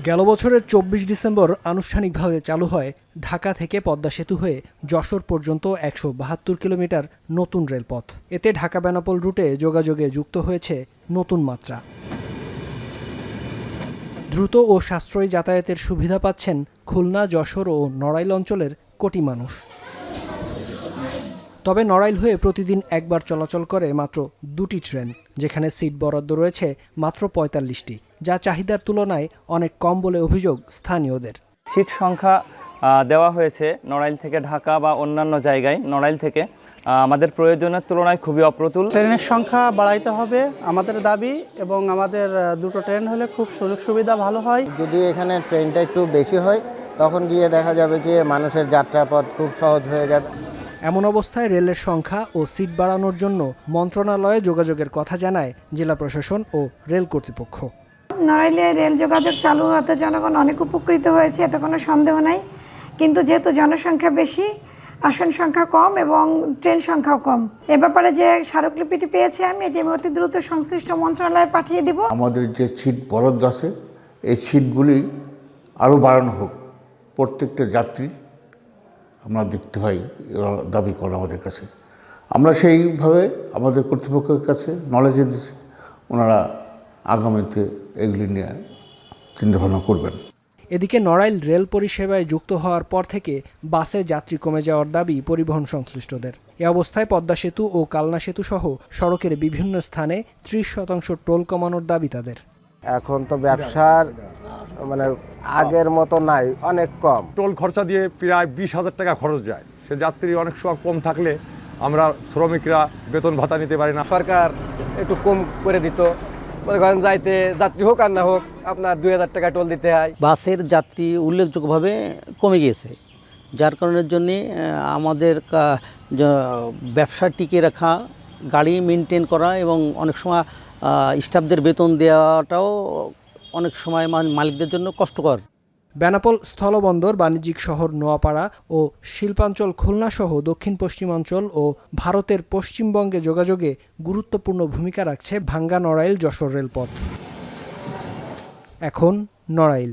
গেল বছরের ২৪ ডিসেম্বর আনুষ্ঠানিকভাবে চালু হয় ঢাকা থেকে পদ্মা সেতু হয়ে যশোর পর্যন্ত ১৭২ কিলোমিটার নতুন রেলপথ। এতে ঢাকা বেনাপোল রুটে যোগাযোগে যুক্ত হয়েছে নতুন মাত্রা। দ্রুত ও সাশ্রয়ী যাতায়াতের সুবিধা পাচ্ছেন খুলনা, যশোর ও নড়াইল অঞ্চলের কোটি মানুষ। তবে নড়াইল হয়ে প্রতিদিন একবার চলাচল করে মাত্র ২টি ট্রেন, যেখানে সিট বরাদ্দ রয়েছে মাত্র ৪৫টি, যা চাহিদার তুলনায় অনেক কম বলে অভিযোগ স্থানীয়দের। সিট সংখ্যা দেওয়া হয়েছে নড়াইল থেকে ঢাকা বা অন্যান্য জায়গায় নড়াইল থেকে আমাদের প্রয়োজনের তুলনায় খুবই অপ্রতুল। ট্রেনের সংখ্যা বাড়াইতে হবে আমাদের দাবি, এবং আমাদের দুটো ট্রেন হলে খুব সুযোগ সুবিধা ভালো হয়। যদি এখানে ট্রেনটা একটু বেশি হয় তখন গিয়ে দেখা যাবে কি মানুষের যাত্রাপথ খুব সহজ হয়ে যাবে। এমন অবস্থায় রেলের সংখ্যা ও সিট বাড়ানোর জন্য মন্ত্রণালয়ে যোগাযোগের কথা জানায় জেলা প্রশাসন ও রেল কর্তৃপক্ষ। নড়াইলে রেল যোগাযোগ চালু হতে জনগণ অনেক উপকৃত হয়েছে, এতে কোনো সন্দেহ নাই। কিন্তু যেহেতু জনসংখ্যা বেশি, আসন সংখ্যা কম এবং ট্রেন সংখ্যাও কম, এ ব্যাপারে যে স্মারকলিপিটি পেয়েছি এটি আমি অতি দ্রুত সংশ্লিষ্ট মন্ত্রণালয়ে পাঠিয়ে দিব। আমাদের যে সিট বরাদ্দ আছে এই সিটগুলি আরও বাড়ানো হোক, প্রত্যেকটা যাত্রী আমরা দেখতে পাই, দাবি করে আমাদের কাছে। আমরা সেইভাবে আমাদের কর্তৃপক্ষের কাছে নলেজে দিচ্ছি, ওনারা আগামীতে এগুলি নিয়ে চিন্তাভাবনা করবেন। এদিকে নড়াইল রেল পরিষেবায় যুক্ত হওয়ার পর থেকে বাসে যাত্রী কমে যাওয়ার দাবি পরিবহন সংশ্লিষ্টদের। এ অবস্থায় পদ্মা সেতু ও কালনা সেতু সহ সড়কের বিভিন্ন স্থানে ৩০% টোল কমানোর দাবি তাদের। এখন তো ব্যবসার আগের মতো নাই, অনেক কম। টোল খরচা দিয়ে প্রায় ২০,০০০ টাকা খরচ যায়। সে যাত্রী অনেক সময় কম থাকলে আমরা শ্রমিকরা বেতন ভাতা নিতে পারি না। সরকার একটু কম করে দিত, মনে করেন যাইতে যাত্রী হোক আর না হোক আপনার ২,০০০ টাকা টোল দিতে হয়। বাসের যাত্রী উল্লেখযোগ্যভাবে কমে গিয়েছে, যার কারণের জন্যে আমাদের ব্যবসা টিকিয়ে রাখা, গাড়ি মেনটেন করা এবং অনেক সময় স্টাফদের বেতন দেওয়াটাও অনেক সময় মালিকদের জন্য কষ্টকর। বেনাপোল স্থলবন্দর, বাণিজ্যিক শহর নোয়াপাড়া ও শিল্পাঞ্চল খুলনা সহ দক্ষিণ পশ্চিমাঞ্চল ও ভারতের পশ্চিমবঙ্গে যোগাযোগে গুরুত্বপূর্ণ ভূমিকা রাখছে ভাঙ্গা নড়াইল যশোর রেলপথ। এখন নড়াইল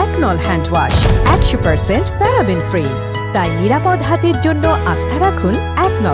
একনল হ্যান্ড ওয়াশ 100% প্যারাবেন ফ্রি, তাই নিরাপদ হাতের জন্য আস্থা রাখুন একনলে।